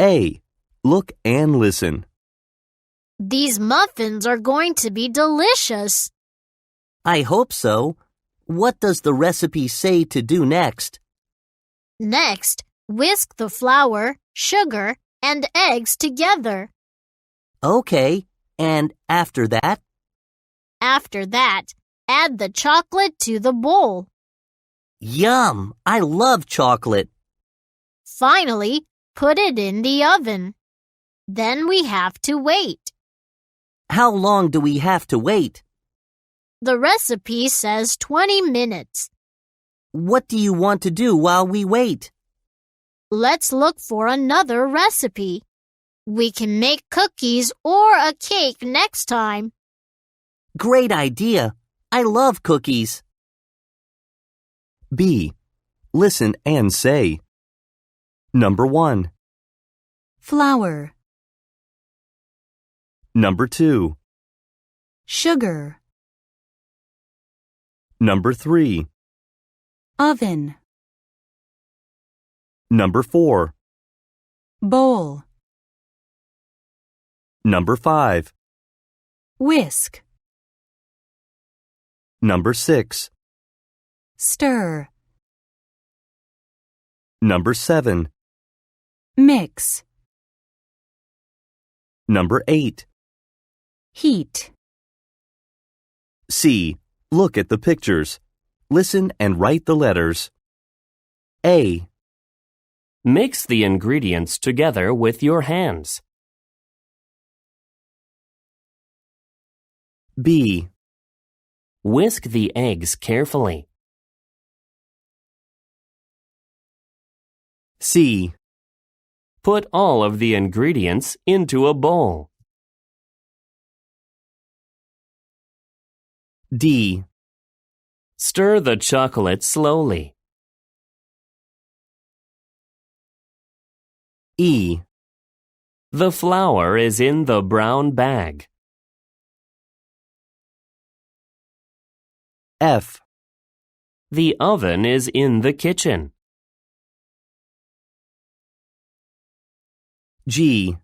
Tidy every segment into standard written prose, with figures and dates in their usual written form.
A. Look and listen. These muffins are going to be delicious. I hope so. What does the recipe say to do next? Next, whisk the flour, sugar, and eggs together. Okay, and after that? After that, add the chocolate to the bowl. Yum! I love chocolate. Finally, put it in the oven. Then we have to wait. How long do we have to wait? The recipe says 20 minutes. What do you want to do while we wait? Let's look for another recipe. We can make cookies or a cake next time. Great idea. I love cookies. B. Listen and say. Number 1. Flour, Number 2. sugar, Number 3. oven, Number 4. bowl, Number 5. whisk, Number 6. stir, Number 7. mix, Number 8. heat. C. Look at the pictures. Listen and write the letters. A. Mix the ingredients together with your hands. B. Whisk the eggs carefully. C. Put all of the ingredients into a bowl. D. Stir the chocolate slowly. E. The flour is in the brown bag. F. The oven is in the kitchen. G.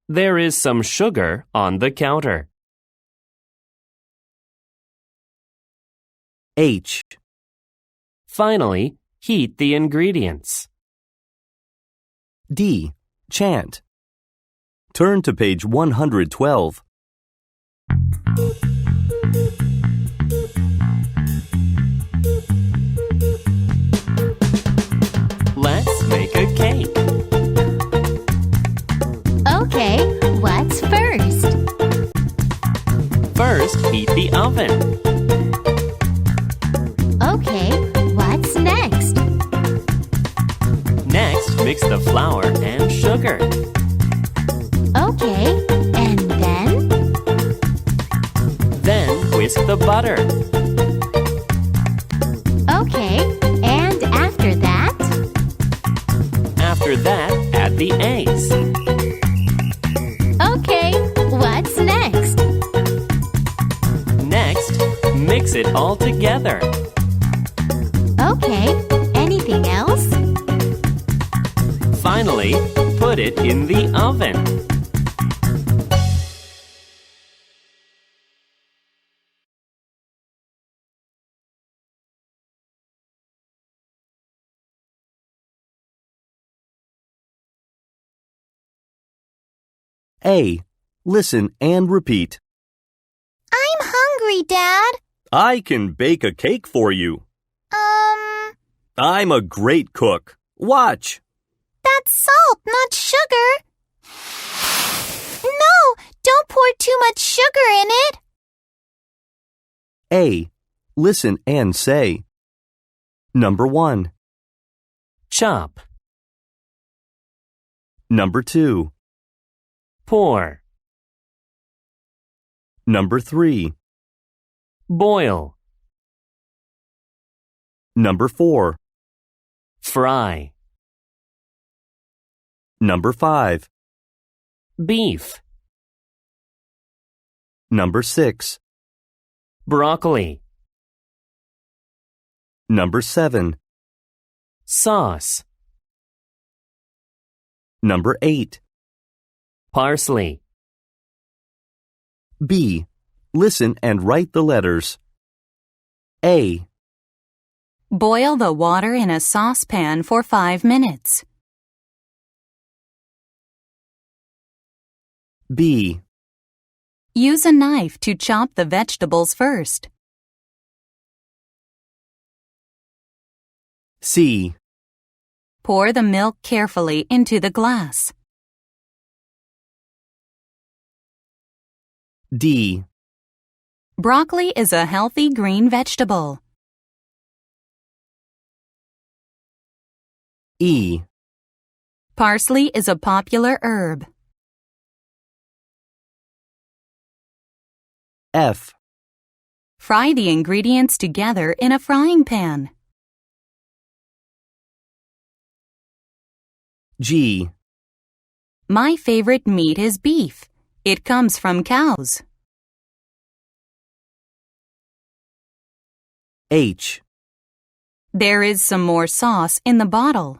There is some sugar on the counter. H. Finally, heat the ingredients. D. Chant. Turn to page 112. Let's make a cake. Okay, what's first? First, heat the oven. Okay, what's next? Next, mix the flour and sugar. Okay, and then? Then, whisk the butter. Okay, and after that? After that, add the eggs. Okay, what's next? Next, mix it all together. Okay, anything else? Finally, put it in the oven. A. Listen and repeat. I'm hungry, Dad. I can bake a cake for you. I'm a great cook. Watch. That's salt, not sugar. No, don't pour too much sugar in it. A. Listen and say. Number 1. Chop. Number 2. Pour. Number 3. Boil. Number 4. Fry. Number 5. Beef. Number 6. Broccoli. Number 7. Sauce. Number 8. Parsley. B. Listen and write the letters. A, Boil the water in a saucepan for 5 minutes. B, Use a knife to chop the vegetables first. C, Pour the milk carefully into the glass. D, Broccoli is a healthy green vegetable. E, Parsley is a popular herb. F, Fry the ingredients together in a frying pan. G, My favorite meat is beef. It comes from cows. H, There is some more sauce in the bottle.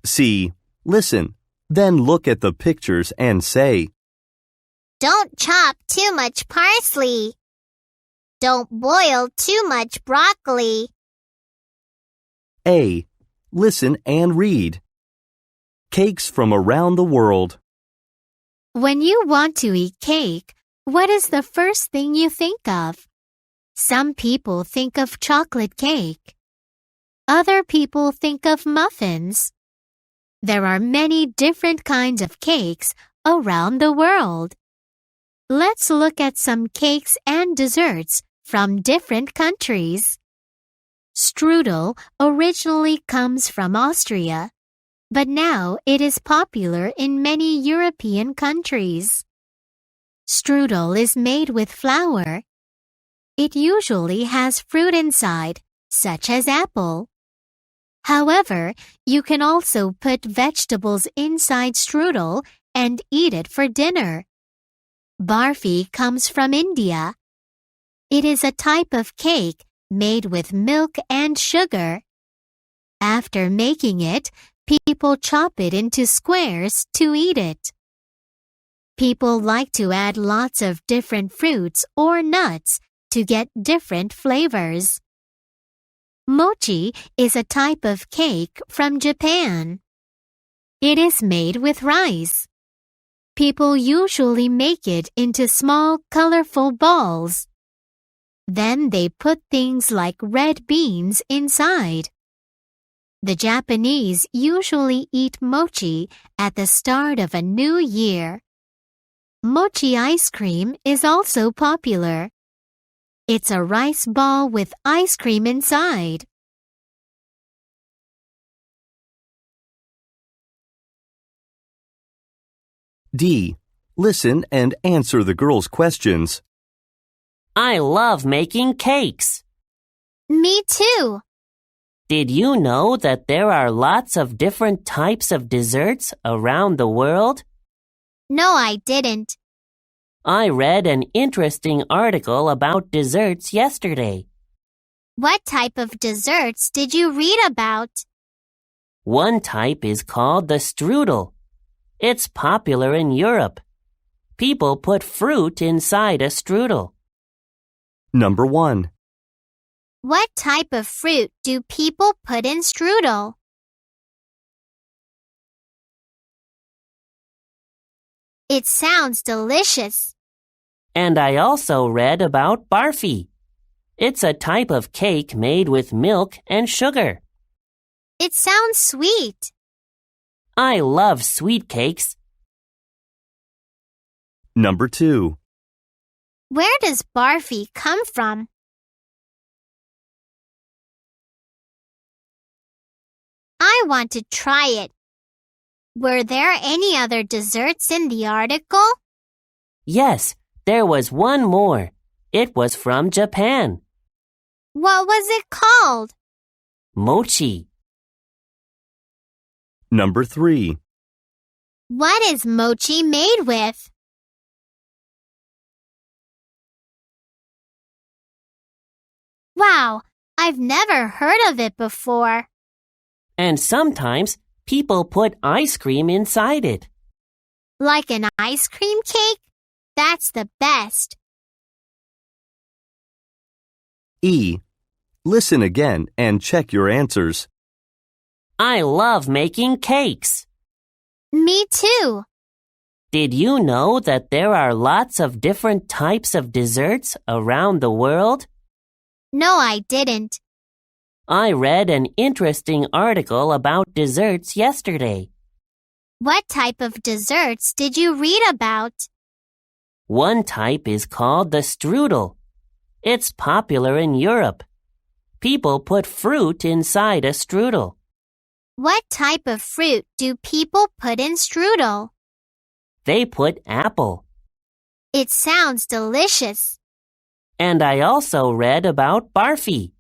C. Listen, then look at the pictures and say, Don't chop too much parsley. Don't boil too much broccoli. A. Listen and read. Cakes from around the world. When you want to eat cake, what is the first thing you think of? Some people think of chocolate cake. Other people think of muffins. There are many different kinds of cakes around the world. Let's look at some cakes and desserts from different countries. Strudel originally comes from Austria, but now it is popular in many European countries. Strudel is made with flour. It usually has fruit inside, such as apple. However, you can also put vegetables inside strudel and eat it for dinner. Barfi comes from India. It is a type of cake made with milk and sugar. After making it, people chop it into squares to eat it. People like to add lots of different fruits or nuts to get different flavors. Mochi is a type of cake from Japan. It is made with rice. People usually make it into small, colorful balls. Then they put things like red beans inside. The Japanese usually eat mochi at the start of a new year. Mochi ice cream is also popular. It's a rice ball with ice cream inside. D. Listen and answer the girls' questions. I love making cakes. Me too. Did you know that there are lots of different types of desserts around the world? No, I didn't. I read an interesting article about desserts yesterday. What type of desserts did you read about? One type is called the strudel. It's popular in Europe. People put fruit inside a strudel. Number 1. What type of fruit do people put in strudel? It sounds delicious. And I also read about barfi. It's a type of cake made with milk and sugar. It sounds sweet. I love sweet cakes. Number 2. Where does barfi come from? I want to try it. Were there any other desserts in the article? Yes, there was one more. It was from Japan. What was it called? Mochi. Number 3. What is mochi made with? Wow, I've never heard of it before. And sometimes People put ice cream inside it. Like an ice cream cake? That's the best. E. Listen again and check your answers. I love making cakes. Me too. Did you know that there are lots of different types of desserts around the world? No, I didn't. I read an interesting article about desserts yesterday. What type of desserts did you read about? One type is called the strudel. It's popular in Europe. People put fruit inside a strudel. What type of fruit do people put in strudel? They put apple. It sounds delicious. And I also read about barfi.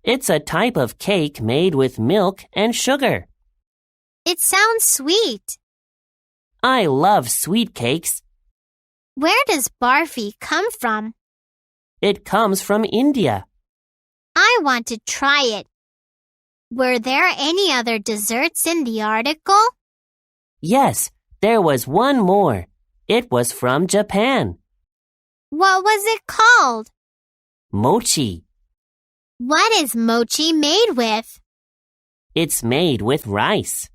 It's a type of cake made with milk and sugar. It sounds sweet. I love sweet cakes. Where does barfi come from? It comes from India. I want to try it. Were there any other desserts in the article? Yes, there was one more. It was from Japan. What was it called? Mochi. What is mochi made with? It's made with rice.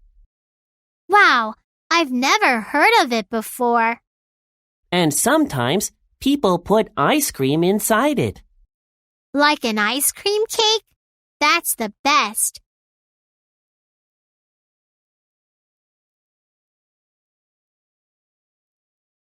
Wow, I've never heard of it before. And sometimes people put ice cream inside it. Like an ice cream cake? That's the best.